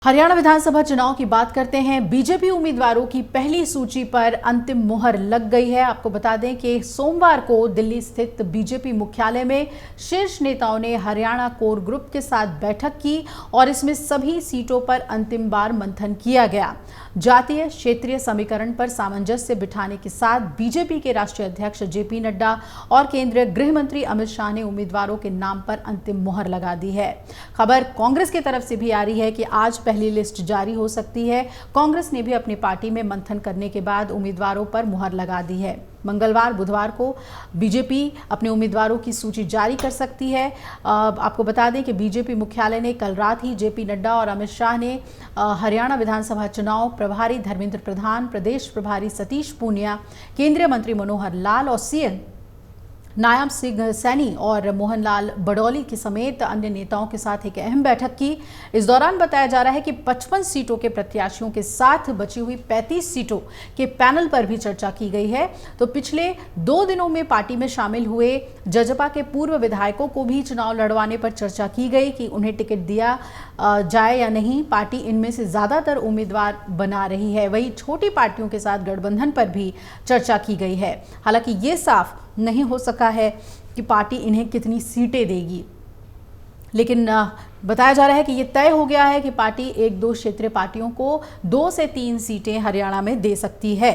हरियाणा विधानसभा चुनाव की बात करते हैं। बीजेपी उम्मीदवारों की पहली सूची पर अंतिम मुहर लग गई है। आपको बता दें कि सोमवार को दिल्ली स्थित बीजेपी मुख्यालय में शीर्ष नेताओं ने हरियाणा कोर ग्रुप के साथ बैठक की और इसमें सभी सीटों पर अंतिम बार मंथन किया गया। जातीय क्षेत्रीय समीकरण पर सामंजस्य बिठाने के साथ बीजेपी के राष्ट्रीय अध्यक्ष जेपी नड्डा और केंद्रीय गृह मंत्री अमित शाह ने उम्मीदवारों के नाम पर अंतिम मुहर लगा दी है। खबर कांग्रेस की तरफ से भी आ रही है कि आज पहली लिस्ट जारी हो सकती है। कांग्रेस ने भी अपनी पार्टी में मंथन करने के बाद उम्मीदवारों पर मुहर लगा दी है। मंगलवार बुधवार को बीजेपी अपने उम्मीदवारों की सूची जारी कर सकती है। आपको बता दें कि बीजेपी मुख्यालय ने कल रात ही जेपी नड्डा और अमित शाह ने हरियाणा विधानसभा चुनाव प्रभारी धर्मेंद्र प्रधान, प्रदेश प्रभारी सतीश पूनिया, केंद्रीय मंत्री मनोहर लाल और सीएम नायब सिंह सैनी और मोहनलाल बडौली के समेत अन्य नेताओं के साथ एक अहम बैठक की। इस दौरान बताया जा रहा है कि 55 सीटों के प्रत्याशियों के साथ बची हुई 35 सीटों के पैनल पर भी चर्चा की गई है। तो पिछले 2 दिनों में पार्टी में शामिल हुए जजपा के पूर्व विधायकों को भी चुनाव लड़वाने पर चर्चा की गई कि उन्हें टिकट दिया जाए या नहीं। पार्टी इनमें से ज्यादातर उम्मीदवार बना रही है। वहीं छोटी पार्टियों के साथ गठबंधन पर भी चर्चा की गई है। हालांकि ये साफ नहीं हो सका है कि पार्टी इन्हें कितनी सीटें देगी, लेकिन बताया जा रहा है कि यह तय हो गया है कि पार्टी 1-2 क्षेत्रीय पार्टियों को 2 से 3 सीटें हरियाणा में दे सकती है।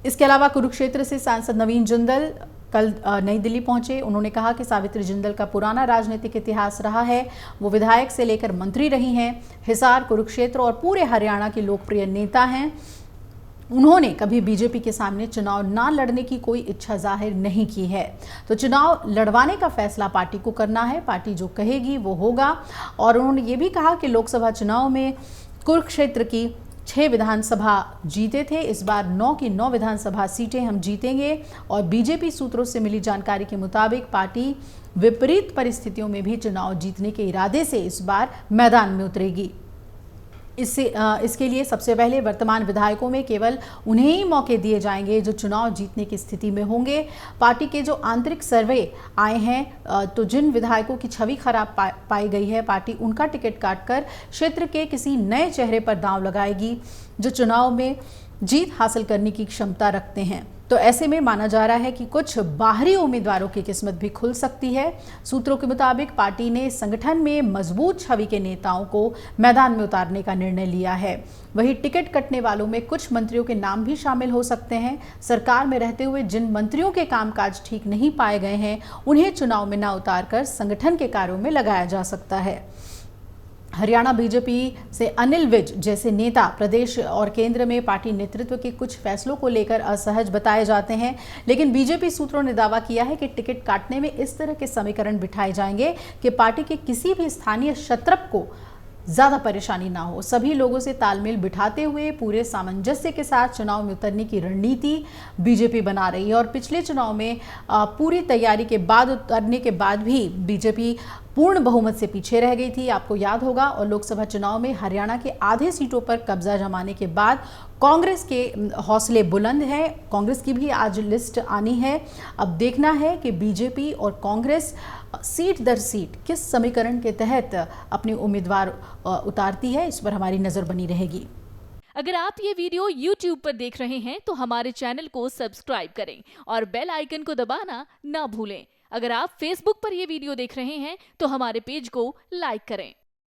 इसके अलावा कुरुक्षेत्र से सांसद नवीन जिंदल कल नई दिल्ली पहुंचे। उन्होंने कहा कि सावित्री जिंदल का पुराना राजनीतिक इतिहास रहा है। वो विधायक से लेकर मंत्री रही हैं। हिसार, कुरुक्षेत्र और पूरे हरियाणा की लोकप्रिय नेता हैं। उन्होंने कभी बीजेपी के सामने चुनाव ना लड़ने की कोई इच्छा जाहिर नहीं की है। तो चुनाव लड़वाने का फैसला पार्टी को करना है। पार्टी जो कहेगी वो होगा। और उन्होंने ये भी कहा कि लोकसभा चुनाव में कुरुक्षेत्र की 6 विधानसभा जीते थे। इस बार 9 की 9 विधानसभा सीटें हम जीतेंगे। और बीजेपी सूत्रों से मिली जानकारी के मुताबिक पार्टी विपरीत परिस्थितियों में भी चुनाव जीतने के इरादे से इस बार मैदान में उतरेगी। इसके लिए सबसे पहले वर्तमान विधायकों में केवल उन्हें ही मौके दिए जाएंगे जो चुनाव जीतने की स्थिति में होंगे। पार्टी के जो आंतरिक सर्वे आए हैं तो जिन विधायकों की छवि खराब पाई गई है, पार्टी उनका टिकट काटकर क्षेत्र के किसी नए चेहरे पर दांव लगाएगी जो चुनाव में जीत हासिल करने की क्षमता रखते हैं। तो ऐसे में माना जा रहा है कि कुछ बाहरी उम्मीदवारों की किस्मत भी खुल सकती है। सूत्रों के मुताबिक पार्टी ने संगठन में मजबूत छवि के नेताओं को मैदान में उतारने का निर्णय लिया है। वहीं टिकट कटने वालों में कुछ मंत्रियों के नाम भी शामिल हो सकते हैं। सरकार में रहते हुए जिन मंत्रियों के कामकाज ठीक नहीं पाए गए हैं, उन्हें चुनाव में न उतारकर संगठन के कार्यों में लगाया जा सकता है। हरियाणा बीजेपी से अनिल विज जैसे नेता प्रदेश और केंद्र में पार्टी नेतृत्व के कुछ फैसलों को लेकर असहज बताए जाते हैं, लेकिन बीजेपी सूत्रों ने दावा किया है कि टिकट काटने में इस तरह के समीकरण बिठाए जाएंगे कि पार्टी के किसी भी स्थानीय क्षत्रप को ज्यादा परेशानी ना हो। सभी लोगों से तालमेल बिठाते हुए पूरे सामंजस्य के साथ चुनाव में उतरने की रणनीति बीजेपी बना रही है। और पिछले चुनाव में पूरी तैयारी के बाद उतरने के बाद भी बीजेपी पूर्ण बहुमत से पीछे रह गई थी, आपको याद होगा। और लोकसभा चुनाव में हरियाणा के आधे सीटों पर कब्जा जमाने के बाद कांग्रेस के हौसले बुलंद हैं। कांग्रेस की भी आज लिस्ट आनी है। अब देखना है कि बीजेपी और कांग्रेस सीट दर सीट किस समीकरण के तहत अपने उम्मीदवार उतारती है, इस पर हमारी नजर बनी रहेगी। अगर आप ये वीडियो YouTube पर देख रहे हैं तो हमारे चैनल को सब्सक्राइब करें और बेल आइकन को दबाना ना भूलें। अगर आप Facebook पर ये वीडियो देख रहे हैं तो हमारे पेज को लाइक करें।